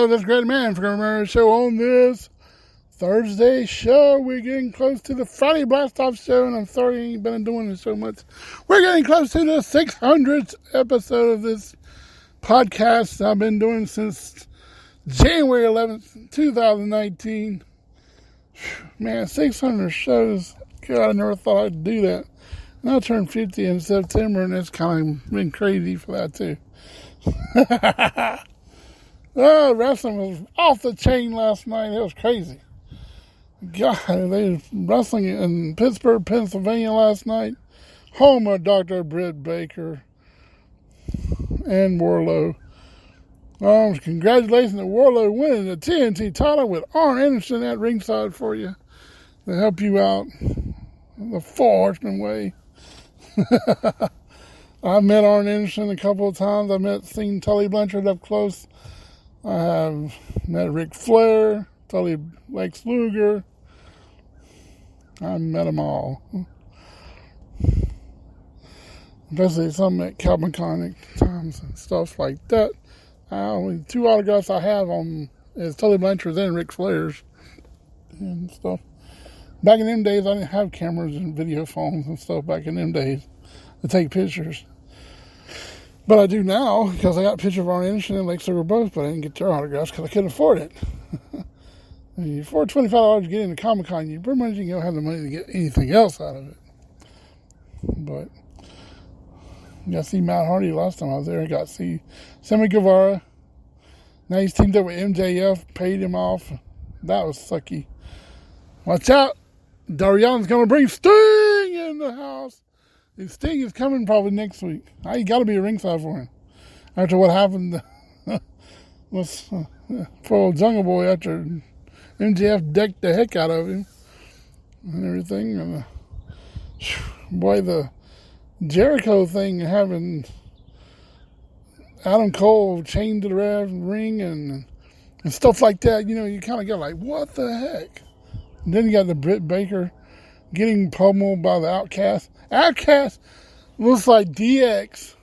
Hello, this great man from our show on this Thursday show. We're getting close to the Friday Blast Off show, and I'm sorry I ain't been doing this so much. We're getting close to the 600th episode of this podcast I've been doing since January 11th, 2019. Man, 600 shows. God, I never thought I'd do that. And I turned 50 in September, and it's kind of been crazy for that, too. Oh, wrestling was off the chain last night. It was crazy. God, they were wrestling in Pittsburgh, Pennsylvania last night. Home of Dr. Britt Baker and Wardlow. Congratulations to Wardlow winning the TNT title with Arn Anderson at ringside for you to help you out the Four Horsemen way. I met Arn Anderson a couple of times. Seen Tully Blanchard up close. I have met Ric Flair, Lex Luger. I've met them all. Especially some at Calvin Con times and stuff like that. Only two autographs I have on is Tully Blanchard's and Ric Flair's and stuff. Back in them days, I didn't have cameras and video phones and stuff back in them days to take pictures. But I do now, because I got a picture of Arn Anderson and Lex Luger both, but I didn't get their autographs because I couldn't afford it. You afford $25 to get into Comic-Con, you pretty much ain't going to have the money to get anything else out of it. But I got to see Matt Hardy last time I was there. I got to see Sammy Guevara. Now he's teamed up with MJF, paid him off. That was sucky. Watch out. Darian's going to bring Sting in the house. Sting is coming probably next week. You got to be a ringside for him. After what happened for old Jungle Boy after MJF decked the heck out of him and everything. And boy, the Jericho thing, having Adam Cole chained to the ring and stuff like that, you kind of go like, what the heck? And then you got the Britt Baker getting pummeled by the Outcast. Outcast looks like DX.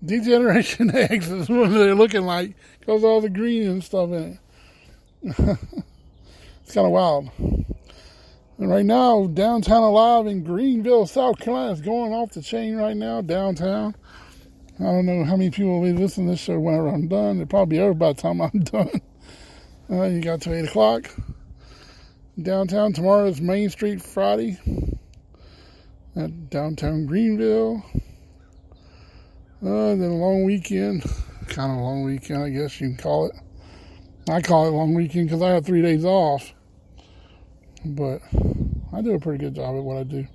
D-Generation X is what they're looking like because all the green and stuff in it. It's kind of wild. And right now, Downtown Alive in Greenville, South Carolina is going off the chain right now, downtown. I don't know how many people will be listening to this show whenever I'm done. It'll probably be over by the time I'm done. You got to 8 o'clock. Downtown tomorrow is Main Street Friday at downtown Greenville. Then a long weekend. Kind of a long weekend, I guess you can call it. I call it a long weekend because I have 3 days off. But I do a pretty good job at what I do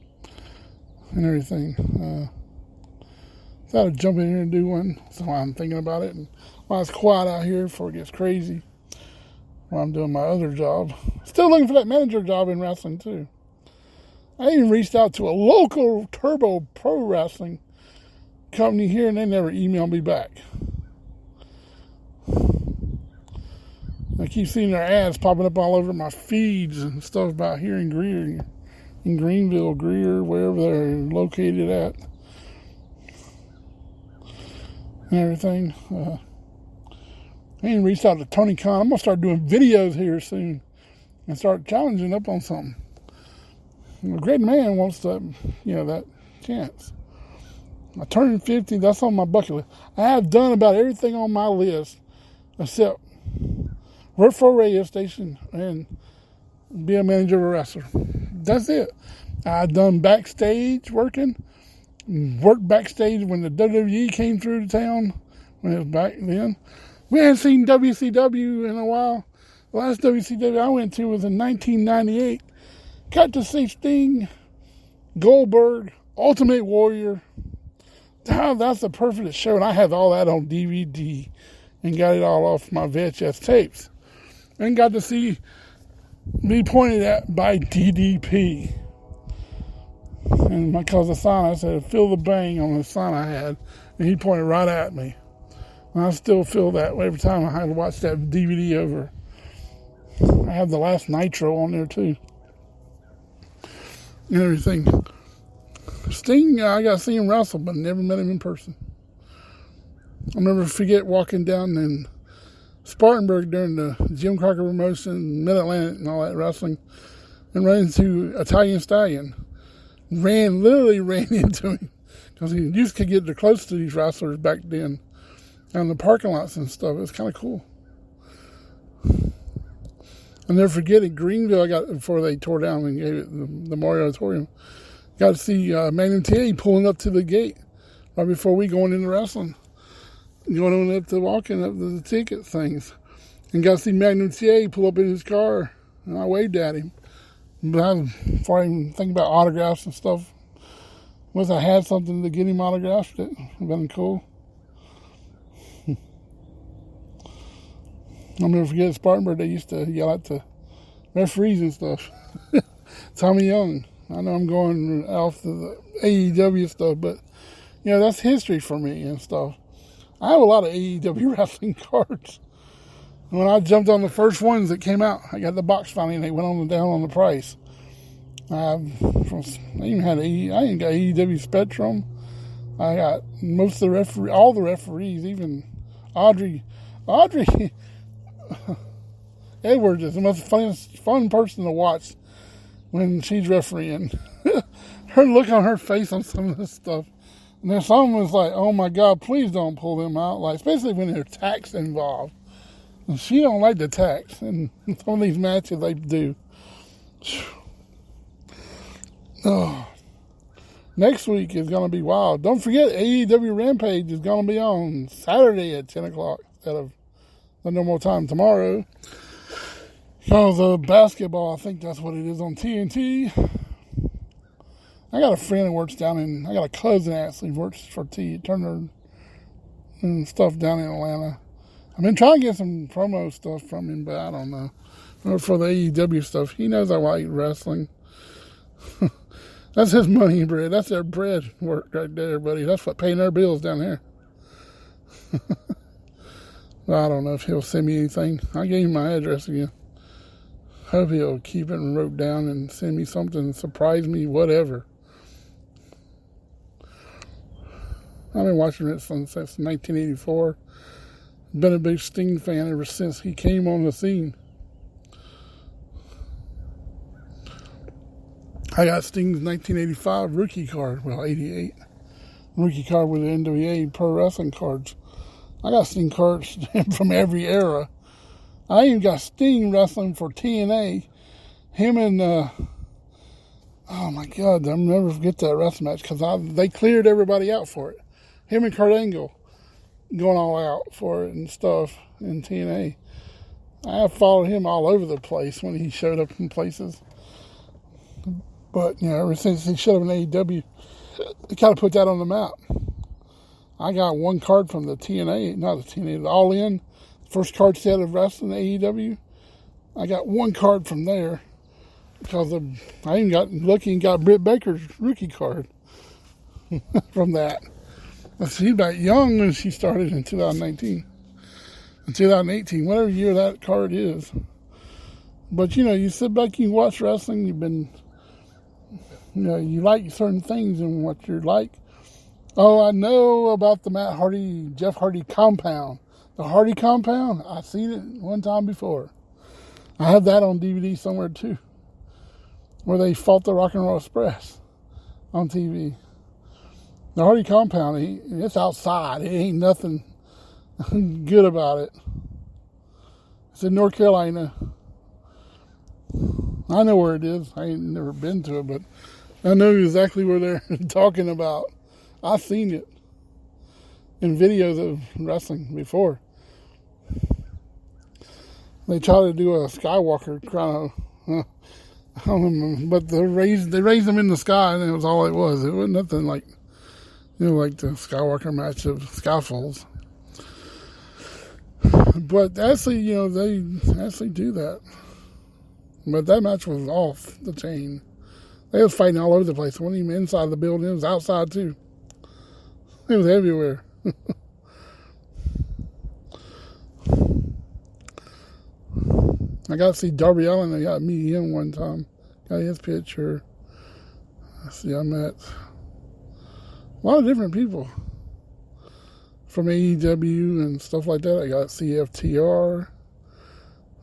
and everything. Thought I'd jump in here and do one. So I'm thinking about it. And while it's quiet out here before it gets crazy, while I'm doing my other job. Still looking for that manager job in wrestling, too. I even reached out to a local Turbo Pro Wrestling company here, and they never emailed me back. I keep seeing their ads popping up all over my feeds and stuff about here in Greer, in Greenville, Greer, wherever they're located at, and everything. I even reached out to Tony Khan. I'm going to start doing videos here soon and start challenging up on something. A great man wants that chance. I turned 50. That's on my bucket list. I have done about everything on my list except work for a radio station and be a manager of a wrestler. That's it. I've done backstage working. Worked backstage when the WWE came through the town, when it was back then. We hadn't seen WCW in a while. The last WCW I went to was in 1998. Got to see Sting, Goldberg, Ultimate Warrior. That's the perfect show. And I have all that on DVD and got it all off my VHS tapes. And got to see me pointed at by DDP. And because the sign, I said, feel the bang on the sign I had. And he pointed right at me. And I still feel that way every time I have to watch that DVD over. I have the last Nitro on there too. And everything. Sting, I got to see him wrestle, but never met him in person. I'll never forget walking down in Spartanburg during the Jim Crockett promotion, Mid-Atlantic and all that wrestling, and ran into Italian Stallion. Literally ran into him, because he used to get close to these wrestlers back then, on the parking lots and stuff. It was kind of cool. I'll never forget it. Greenville, I got before they tore down and gave it the Mario Auditorium. Got to see Magnum TA pulling up to the gate right before we going into wrestling. Going on up to walking up to the ticket things. And got to see Magnum TA pull up in his car. And I waved at him. But before I even think about autographs and stuff, once I had something to get him autographed, it would have been cool. I'll never forget at Spartanburg, they used to yell at the referees and stuff. Tommy Young. I know I'm going off to the AEW stuff, but, that's history for me and stuff. I have a lot of AEW wrestling cards. When I jumped on the first ones that came out, I got the box finally, and they went down on the price. I even got AEW Spectrum. I got most of the all the referees, even Audrey Edwards is the most fun person to watch when she's refereeing. Her look on her face on some of this stuff. And then some was like, oh my God, please don't pull them out. Like, especially when there's tax involved. And she don't like the tax. And some of these matches they do. Oh. Next week is going to be wild. Don't forget, AEW Rampage is going to be on Saturday at 10 o'clock instead of the normal time tomorrow. Because of basketball, I think that's what it is on TNT. I got a friend who works I got a cousin actually who works for Turner and stuff down in Atlanta. I've been trying to get some promo stuff from him, but I don't know. Or for the AEW stuff. He knows I like wrestling. That's his money bread. That's their bread work right there, buddy. That's what paying their bills down here. Well, I don't know if he'll send me anything. I gave him my address again. Hope he'll keep it and wrote down and send me something, surprise me, whatever. I've been watching it since 1984. Been a big Sting fan ever since he came on the scene. I got Sting's 1985 rookie card. Well, 88. Rookie card with the NWA Pro Wrestling cards. I got Sting cards from every era. I even got Sting wrestling for TNA. Him and, oh my God, I'll never forget that wrestling match because they cleared everybody out for it. Him and Kurt Angle going all out for it and stuff in TNA. I have followed him all over the place when he showed up in places. But, ever since he showed up in AEW, they kind of put that on the map. I got one card from the TNA, not the TNA, the All In, first card set of wrestling AEW. I got one card from there because I even got lucky and got Britt Baker's rookie card from that. She's about young when she started in 2019. In 2018, whatever year that card is. But, you sit back, you watch wrestling, you've been, you like certain things and what you're like. Oh, I know about the Jeff Hardy compound. The Hardy compound, I've seen it one time before. I have that on DVD somewhere too. Where they fought the Rock and Roll Express on TV. The Hardy compound, it's outside. It ain't nothing good about it. It's in North Carolina. I know where it is. I ain't never been to it, but I know exactly where they're talking about. I've seen it in videos of wrestling before. They try to do a Skywalker kind of, I don't know, but they raised them in the sky, and it was all it was. It wasn't nothing like, like the Skywalker match of Skyfalls. But actually, they actually do that. But that match was off the chain. They was fighting all over the place. It wasn't even inside the building. It was outside, too. It was everywhere. I got to see Darby Allin. I got to meet him one time. Got his picture. I met a lot of different people. from AEW and stuff like that. I got CFTR.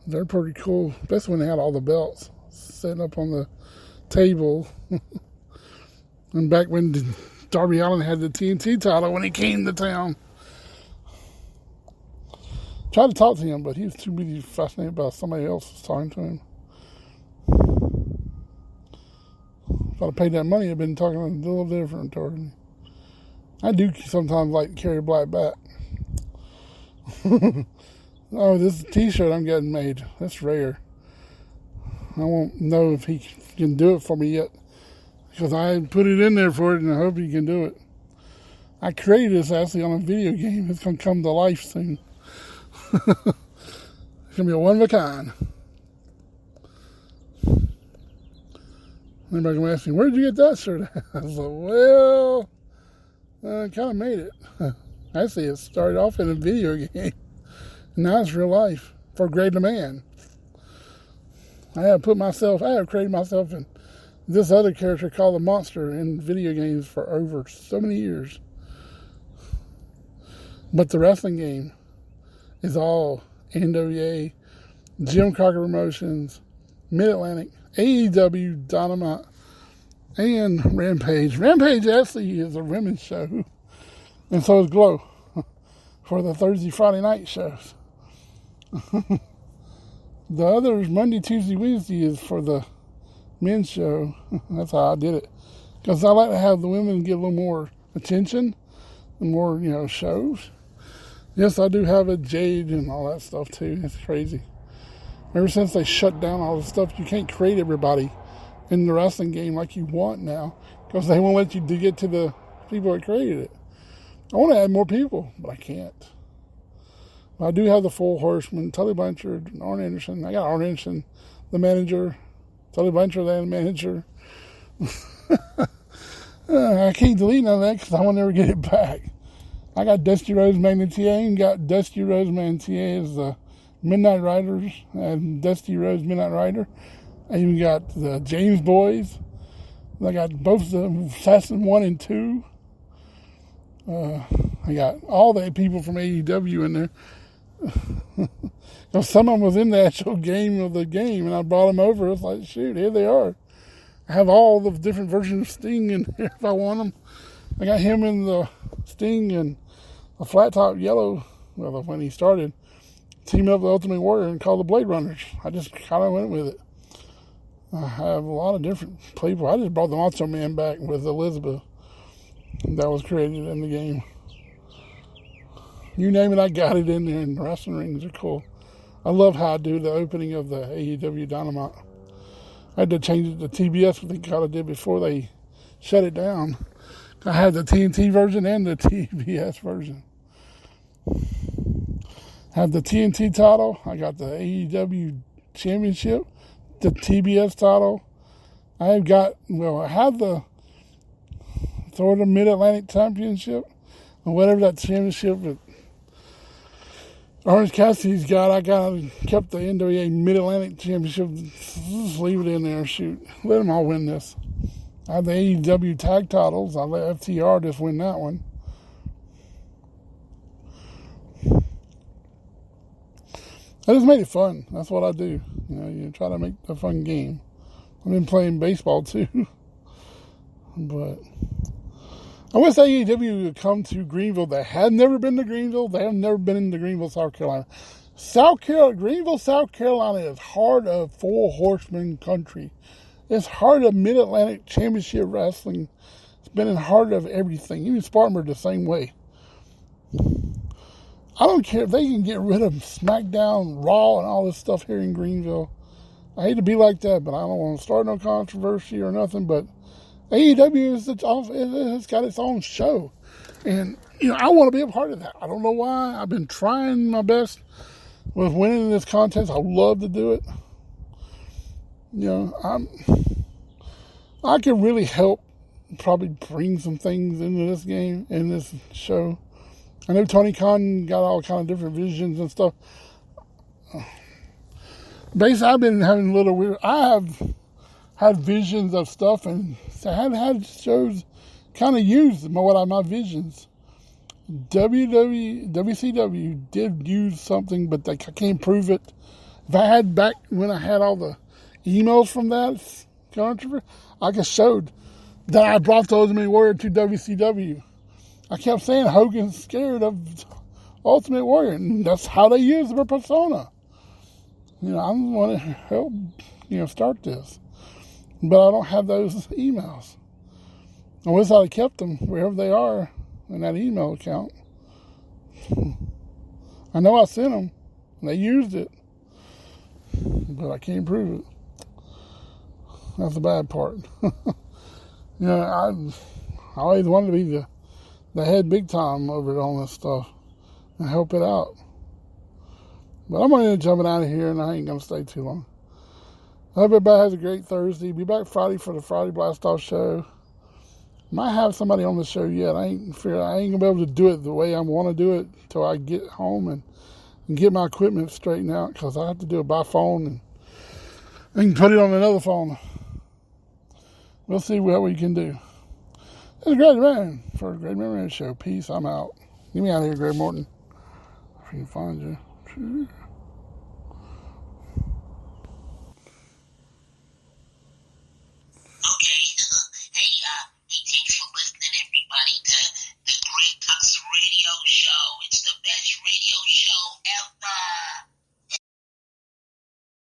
They're pretty cool, especially when they had all the belts sitting up on the table. And back when Darby Allin had the TNT title when he came to town. Tried to talk to him, but he was too busy fascinated by somebody else talking to him. If I'd have paid that money, I'd been talking a little different toward me. I do sometimes like to carry black back. Oh, this t-shirt I'm getting made. That's rare. I won't know if he can do it for me yet, because I put it in there for it, and I hope he can do it. I created this actually on a video game. It's going to come to life soon. It's going to be a one of a kind. Anybody can ask me, where'd you get that shirt? I was like, well, I kind of made it. Actually, it started off in a video game. Now it's real life for Great Man. I have created myself in this other character called the Monster in video games for over so many years. But the wrestling game is all NWA, Jim Crockett Promotions, Mid-Atlantic, AEW, Dynamite, and Rampage. Rampage actually is a women's show, and so is Glow for the Thursday, Friday night shows. The others, Monday, Tuesday, Wednesday, is for the men's show. That's how I did it, because I like to have the women get a little more attention and more, shows. Yes, I do have a Jade and all that stuff too. It's crazy. Ever since they shut down all the stuff, you can't create everybody in the wrestling game like you want now, because they won't let you get to the people that created it. I want to add more people, but I can't. I do have the Four Horsemen, Tully Blanchard, and Arn Anderson. I got Arn Anderson, the manager, Tully Blanchard, the manager. I can't delete none of that because I will never get it back. I got Dusty Rose Magnetier and got Dusty Rose Magnetier as the Midnight Riders and Dusty Rose Midnight Rider. I even got the James Boys. I got both the Assassin 1 and 2. I got all the people from AEW in there. Some of them was in the actual game of the game, and I brought them over. It's like, shoot, here they are. I have all the different versions of Sting in here if I want them. I got him in the Sting and a flat top yellow, well, when he started, teaming up with Ultimate Warrior and called the Blade Runners. I just kind of went with it. I have a lot of different people. I just brought the Macho Man back with Elizabeth that was created in the game. You name it, I got it in there, and the wrestling rings are cool. I love how I do the opening of the AEW Dynamite. I had to change it to TBS, what they kind of did before they shut it down. I had the TNT version and the TBS version. I have the TNT title. I got the AEW Championship, the TBS title. I have the sort of Mid-Atlantic Championship, or whatever that championship that Orange Cassidy's got. I kept the NWA Mid-Atlantic Championship. Just leave it in there. Shoot. Let them all win this. I have the AEW tag titles. I let FTR just win that one. I just made it fun. That's what I do. You try to make a fun game. I've been playing baseball too. But I wish AEW would come to Greenville. They had never been to Greenville. They have never been into Greenville, South Carolina. Greenville, South Carolina is heart of Four Horsemen country. It's heart of Mid-Atlantic Championship Wrestling. It's been in heart of everything. Even Spartanburg the same way. I don't care if they can get rid of SmackDown, Raw, and all this stuff here in Greenville. I hate to be like that, but I don't want to start no controversy or nothing, but AEW it's got its own show. And, I want to be a part of that. I don't know why. I've been trying my best with winning this contest. I love to do it. I can really help probably bring some things into this game, in this show. I know Tony Khan got all kind of different visions and stuff. Basically, I've been having a little weird. I have had visions of stuff, and I have had shows kind of use my visions. WCW did use something, but I can't prove it. If I had back when I had all the emails from that controversy, I could showed that I brought the Ultimate Warrior to WCW. I kept saying Hogan's scared of Ultimate Warrior, and that's how they use their persona. I want to help, start this. But I don't have those emails. I wish I'd have kept them wherever they are in that email account. I know I sent them, and they used it, but I can't prove it. That's the bad part. I always wanted to be the head big time over on this stuff and help it out. But I'm going to jump out of here, and I ain't going to stay too long. I hope everybody has a great Thursday. Be back Friday for the Friday Blast Off show. Might have somebody on the show yet. I ain't going to be able to do it the way I want to do it until I get home and get my equipment straightened out, because I have to do it by phone, and I can put it on another phone. We'll see what we can do. This is Greg Man for the Greg Man Radio Show. Peace. I'm out. Get me out of here, Greg Morton. If I can find you.